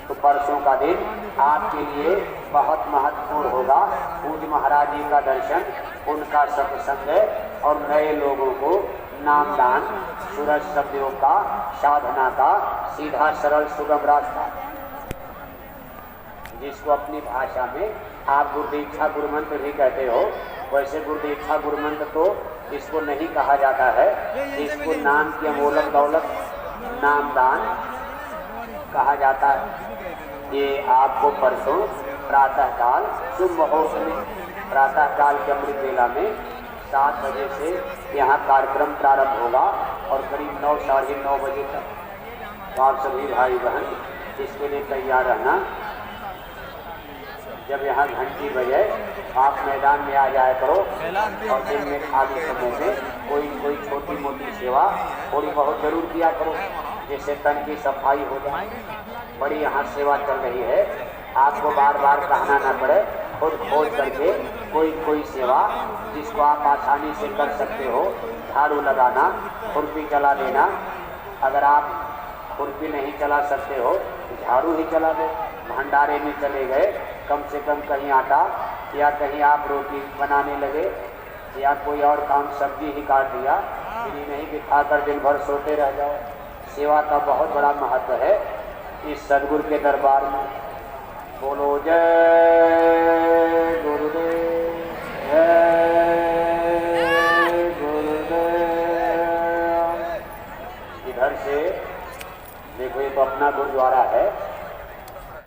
तो परसों का दिन आपके लिए बहुत महत्वपूर्ण होगा। पूज्य महाराज जी का दर्शन, उनका सत्संग और नए लोगों को नामदान, सूरज शब्दों का, साधना का सीधा सरल सुगम रास्ता, जिसको अपनी भाषा में आप गुरुदीक्षा गुरुमंत्र भी कहते हो, वैसे गुरुदीक्षा गुरुमंत्र तो इसको नहीं कहा जाता है, इसको नाम की अमोलक दौलत नामदान कहा जाता है। ये आपको परसों प्रातःकाल शुभ मुहूर्त में, प्रातःकाल के अमृत वेला में 7 बजे से यहाँ कार्यक्रम प्रारंभ होगा और करीब 9 साढ़े 9 बजे तक। तो आप सभी भाई बहन इसके लिए तैयार रहना। जब यहाँ घंटी बजे आप मैदान में आ जाया करो और दिन में खाली समय में कोई छोटी मोटी सेवा थोड़ी बहुत जरूर किया करो, जिससे तन की सफाई हो जाए। बड़ी यहाँ सेवा चल रही है, आपको बार बार कहना न पड़े, खुद खोज करके कोई सेवा जिसको आप आसानी से कर सकते हो। झाड़ू लगाना, खुरपी चला देना, अगर आप खुरपी नहीं चला सकते हो तो झाड़ू ही चला दो। भंडारे में चले गए, कम से कम कहीं आटा या कहीं आप रोटी बनाने लगे या कोई और काम, सब्जी ही काट दिया, इन्हीं नहीं कि खाकर दिन भर सोते रह जाओ। सेवा का बहुत बड़ा महत्व है इस सदगुरु के दरबार में। बोलो जय